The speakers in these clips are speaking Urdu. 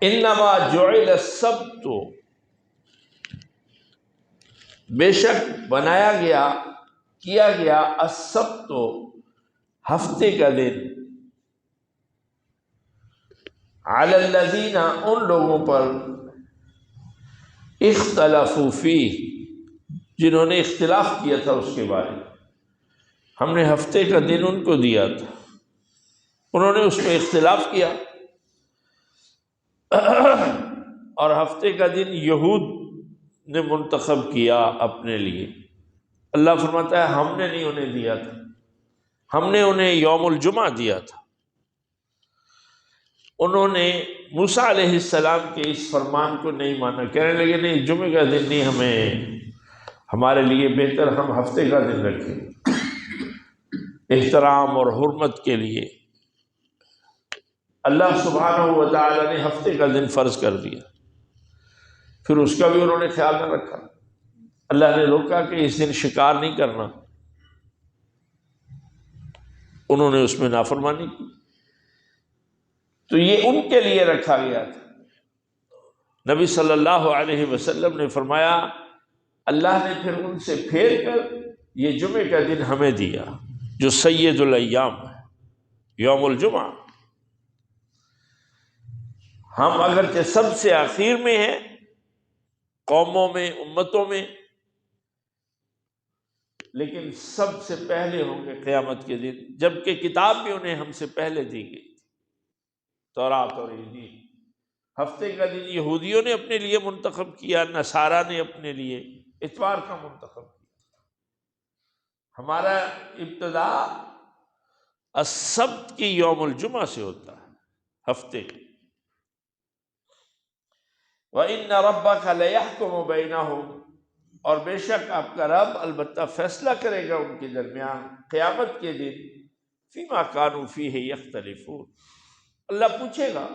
انما جعل السبت، بے شک بنایا گیا، کیا گیا، السبت، ہفتے کا دن، علی الذین، ان لوگوں پر، اختلفوا فیہ، جنہوں نے اختلاف کیا تھا اس کے بارے میں۔ ہم نے ہفتے کا دن ان کو دیا تھا، انہوں نے اس میں اختلاف کیا، اور ہفتے کا دن یہود نے منتخب کیا اپنے لیے۔ اللہ فرماتا ہے ہم نے نہیں انہیں دیا تھا، ہم نے انہیں یوم الجمعہ دیا تھا۔ انہوں نے موسیٰ علیہ السلام کے اس فرمان کو نہیں مانا، کہنے لگے نہیں، جمعے کا دن نہیں، ہمارے لیے بہتر ہم ہفتے کا دن رکھیں، احترام اور حرمت کے لیے اللہ سبحانہ و تعالی نے ہفتے کا دن فرض کر دیا، پھر اس کا بھی انہوں نے خیال نہ رکھا۔ اللہ نے روکا کہ اس دن شکار نہیں کرنا، انہوں نے اس میں نافرمانی کی، تو یہ ان کے لیے رکھا گیا تھا۔ نبی صلی اللہ علیہ وسلم نے فرمایا اللہ نے پھر ان سے پھیر کر یہ جمعے کا دن ہمیں دیا، جو سید الایام ہے، یوم الجمعہ۔ ہم اگرچہ سب سے آخر میں ہیں، قوموں میں، امتوں میں، لیکن سب سے پہلے ہوں گے قیامت کے دن، جبکہ کتاب بھی انہیں ہم سے پہلے دی گئی تھی، تورات اور انجیل۔ ہفتے کا دن یہودیوں نے اپنے لیے منتخب کیا، نصارہ نے اپنے لیے اتوار کا منتخب کیا۔ ہمارا ابتدا السبت کی یوم الجمعہ سے ہوتا ہے، ہفتے۔ وَإِنَّ رَبَّكَ لَيَحْكُمُ بَيْنَهُمْ، اور بے شک آپ کا رب البتہ فیصلہ کرے گا ان کے درمیان قیامت کے دن، فِيمَا كَانُوا فِيهِ يَخْتَلِفُونَ، اللہ پوچھے گا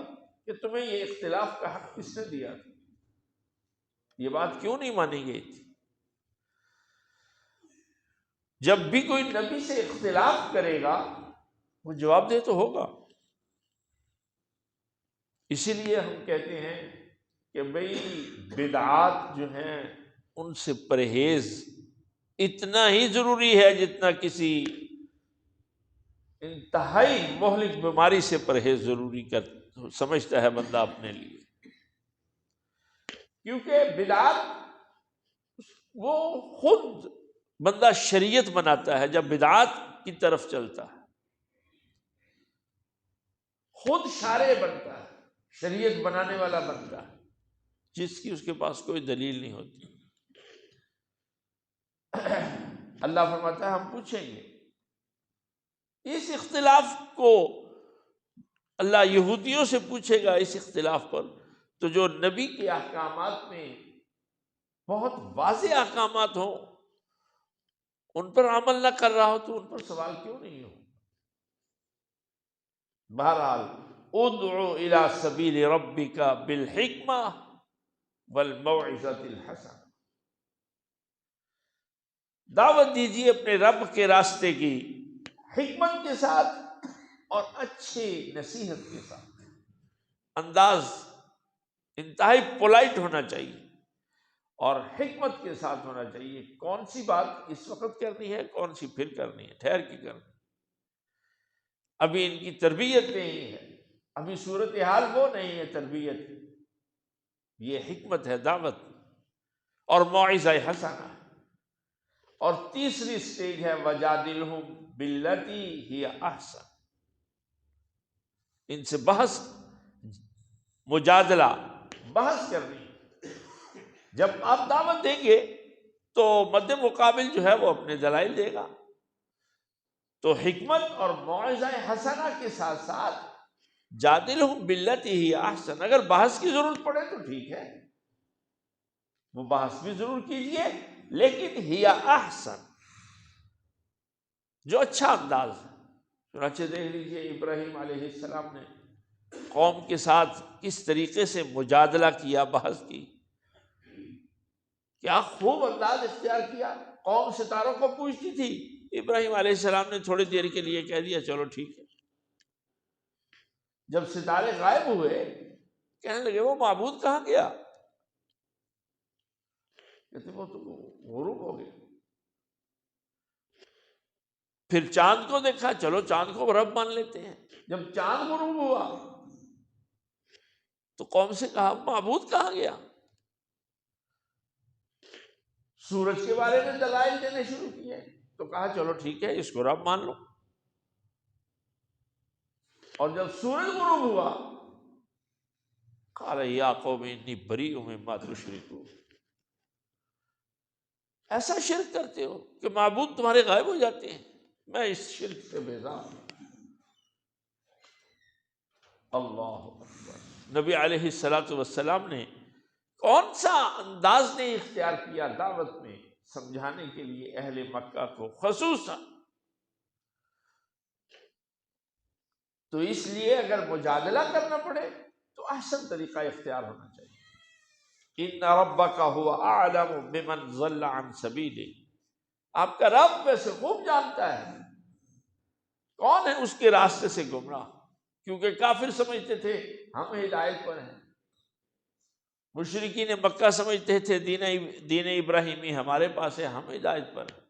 کہ تمہیں یہ اختلاف کا حق کس نے دیا تھا، یہ بات کیوں نہیں مانی گئی تھی؟ جب بھی کوئی نبی سے اختلاف کرے گا وہ جواب دہ تو ہوگا۔ اسی لیے ہم کہتے ہیں کہ بھئی بدعات جو ہیں ان سے پرہیز اتنا ہی ضروری ہے جتنا کسی انتہائی مہلک بیماری سے پرہیز ضروری سمجھتا ہے بندہ اپنے لیے، کیونکہ بدعات وہ خود بندہ شریعت بناتا ہے، جب بدعات کی طرف چلتا ہے خود شارع بنتا ہے، شریعت بنانے والا بنتا ہے، جس کی اس کے پاس کوئی دلیل نہیں ہوتی۔ اللہ فرماتا ہے ہم پوچھیں گے اس اختلاف کو، اللہ یہودیوں سے پوچھے گا اس اختلاف پر، تو جو نبی کے احکامات میں بہت واضح احکامات ہوں ان پر عمل نہ کر رہا ہو تو ان پر سوال کیوں نہیں ہو؟ بہرحال ادعو الی سبیل ربک بالحکمہ والموعظۃ الحسنہ، دعوت دیجیے اپنے رب کے راستے کی حکمت کے ساتھ اور اچھی نصیحت کے ساتھ، انداز انتہائی پولائٹ ہونا چاہیے اور حکمت کے ساتھ ہونا چاہیے۔ کون سی بات اس وقت کرنی ہے، کون سی پھر کرنی ہے، ٹھہر کے کرنی ہے، ابھی ان کی تربیت نہیں ہے، ابھی صورتحال وہ نہیں ہے تربیت، یہ حکمت ہے، دعوت اور موعظہ حسنہ۔ اور تیسری سٹیج ہے وجادلہم باللتی ہی احسن، ان سے بحث، مجادلہ، بحث کرنی۔ جب آپ دعوت دیں گے تو مد مقابل جو ہے وہ اپنے دلائل دے گا، تو حکمت اور موعظہ حسنہ کے ساتھ ساتھ جادلہم باللتی ہی احسن، اگر بحث کی ضرورت پڑے تو ٹھیک ہے، وہ بحث بھی ضرور کیجئے، لیکن ہی احسن، جو اچھا انداز ہے۔ چنانچہ دیکھ لیجئے ابراہیم علیہ السلام نے قوم کے ساتھ کس طریقے سے مجادلہ کیا، بحث کی، کیا خوب انداز اختیار کیا۔ قوم ستاروں کو پوچھتی تھی، ابراہیم علیہ السلام نے تھوڑی دیر کے لیے کہہ دیا چلو ٹھیک ہے۔ جب ستارے غائب ہوئے کہنے لگے وہ معبود کہاں گیا؟ کہتے وہ تو غروب ہو گیا۔ پھر چاند کو دیکھا، چلو چاند کو رب مان لیتے ہیں۔ جب چاند غروب ہوا تو قوم سے کہا معبود کہاں گیا؟ سورج کے بارے میں دلائل دینے شروع کیے تو کہا چلو ٹھیک ہے اس کو رب مان لو۔ اور جب سورج غروب ہوا قال یا قوم انی بریء مما تشرکون، ایسا شرک کرتے ہو کہ معبود تمہارے غائب ہو جاتے ہیں، میں اس شرک سے بیزار ہوں۔ اللہ اکبر۔ نبی علیہ الصلوۃ والسلام نے کون سا انداز نے اختیار کیا دعوت میں سمجھانے کے لیے اہل مکہ کو خصوصاً؟ تو اس لیے اگر مجادلہ کرنا پڑے تو احسن طریقہ اختیار ہونا چاہیے۔ ان ربک هو اعلم بمن ضل عن سبیلہ، آپ کا رب ویسے خوب جانتا ہے کون ہے اس کے راستے سے گمراہ، کیونکہ کافر سمجھتے تھے ہم ہدایت پر ہیں، مشرکین مکہ سمجھتے تھے دین ابراہیمی ہمارے پاس ہے، ہم ہدایت پر ہیں۔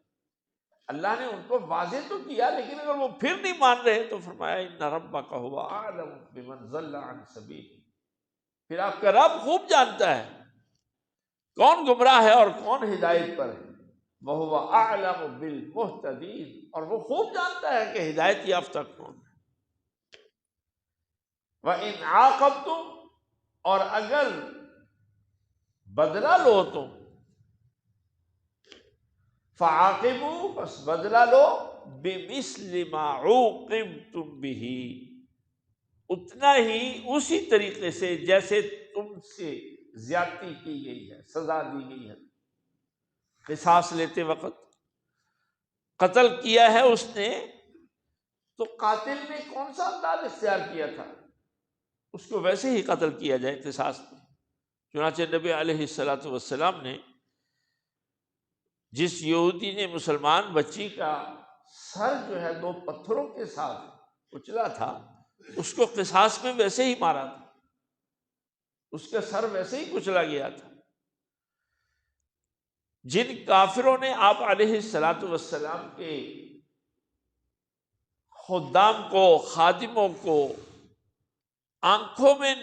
اللہ نے ان کو واضح تو کیا، لیکن اگر وہ پھر نہیں مان رہے تو فرمایا ان ربک هو اعلم بمن ضل عن سبیلہ، پھر آپ کا رب خوب جانتا ہے کون گمراہ ہے اور کون ہدایت پر ہے۔ وَهُوَ أَعْلَمُ بِالْمُهْتَدِينَ، اور وہ خوب جانتا ہے کہ ہدایت یافتہ کون ہے۔ وَإِنْ عَاقَبْتُمْ، اور اگر بدلہ لو تم، فَعَاقِبُوا، بس بدلہ لو، بِمِثْلِ مَا عُوقِبْتُمْ بِهِ، اتنا ہی اسی طریقے سے جیسے تم سے زیادتی کی گئی ہے، سزا دی گئی ہے۔ قصاص لیتے وقت قتل کیا ہے اس نے تو قاتل نے کون سا انداز اختیار کیا تھا، اس کو ویسے ہی قتل کیا جائے قصاص میں۔ چنانچہ نبی علیہ الصلوۃ والسلام نے جس یہودی نے مسلمان بچی کا سر جو ہے 2 پتھروں کے ساتھ کچلا تھا، اس کو قصاص میں ویسے ہی مارا تھا، اس کا سر ویسے ہی کچلا گیا تھا۔ جن کافروں نے آپ علیہ الصلوۃ والسلام کے خدام کو، خادموں کو آنکھوں میں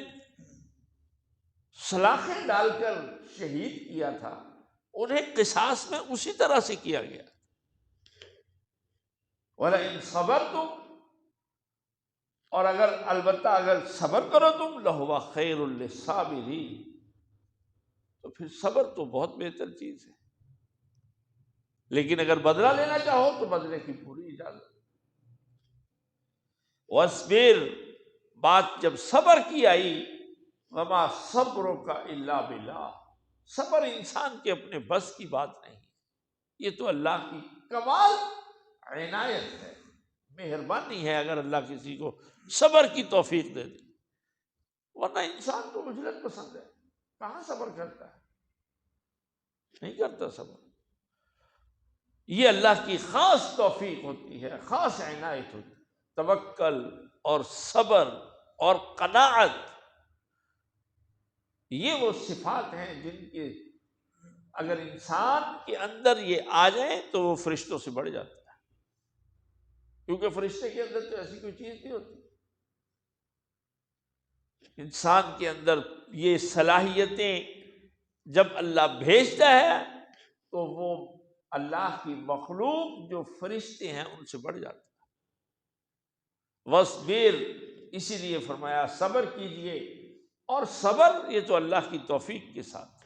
سلاخیں ڈال کر شہید کیا تھا، انہیں قصاص میں اسی طرح سے کیا گیا۔ وَلَئِن صَبَرْتُمْ، اور البتہ اگر صبر کرو تم، لَهُوَ خَيْرٌ لِلصَّابِرِينَ، تو پھر صبر تو بہت بہتر چیز ہے، لیکن اگر بدلہ لینا چاہو تو بدلے کی پوری اجازت۔ وَاصْبِرْ، بات جب صبر کی آئی، وَمَا صَبْرُكَ إِلَّا بِاللَّهِ، صبر انسان کے اپنے بس کی بات نہیں، یہ تو اللہ کی کمال عنایت ہے، مہربانی ہے اگر اللہ کسی کو صبر کی توفیق دے دے، ورنہ انسان تو عجلت پسند ہے، کہاں صبر کرتا ہے، نہیں کرتا صبر۔ یہ اللہ کی خاص توفیق ہوتی ہے، خاص عنایت ہوتی ہے۔ توکل اور صبر اور قناعت، یہ وہ صفات ہیں جن کے اگر انسان کے اندر یہ آ جائیں تو وہ فرشتوں سے بڑھ جاتا ہے، کیونکہ فرشتے کے اندر تو ایسی کوئی چیز نہیں ہوتی۔ انسان کے اندر یہ صلاحیتیں جب اللہ بھیجتا ہے تو وہ اللہ کی مخلوق جو فرشتے ہیں ان سے بڑھ جاتا ہے۔ وَاصْبِرْ، اسی لیے فرمایا صبر کیجئے، اور صبر یہ تو اللہ کی توفیق کے ساتھ۔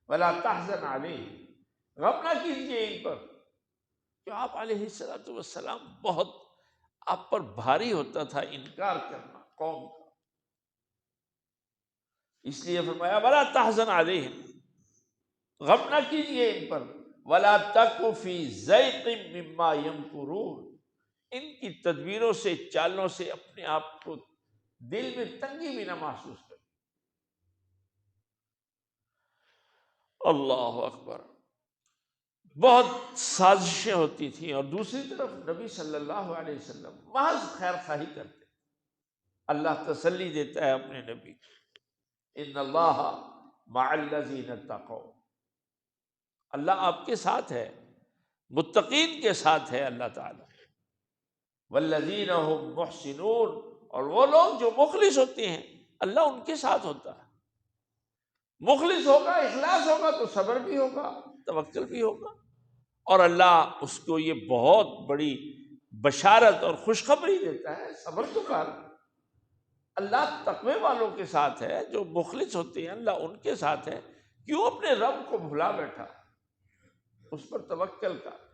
وَلَا تَحْزَنْ عَلَيْهِمْ، غم نہ کیجئے ان پر، کہ آپ علیہ الصلوۃ والسلام بہت آپ پر بھاری ہوتا تھا انکار کرنا قوم کا، اس لیے فرمایا وَلَا تَحْزَنْ عَلَيْهِمْ، غم نہ کیجئے ان پر، وَلَا تَكُ فِي ضَيْقٍ مِّمَّا يَمْكُرُونَ، ان کی تدبیروں سے، چالوں سے اپنے آپ کو دل میں تنگی بھی نہ محسوس کرے۔ اللہ اکبر، بہت سازشیں ہوتی تھیں، اور دوسری طرف نبی صلی اللہ علیہ وسلم محض خیر خواہی کرتے۔ اللہ تسلی دیتا ہے اپنے نبی کو، ان اللہ مع الذین اتقوا، اللہ آپ کے ساتھ ہے، متقین کے ساتھ ہے اللہ تعالیٰ۔ والذین هم محسنون، اور وہ لوگ جو مخلص ہوتے ہیں اللہ ان کے ساتھ ہوتا ہے۔ مخلص ہوگا، اخلاص ہوگا تو صبر بھی ہوگا، توکل بھی ہوگا، اور اللہ اس کو یہ بہت بڑی بشارت اور خوشخبری دیتا ہے، صبر تو کر، اللہ تقوی والوں کے ساتھ ہے، جو مخلص ہوتے ہیں اللہ ان کے ساتھ ہے۔ کیوں اپنے رب کو بھلا بیٹھا، اس پر توکل کر۔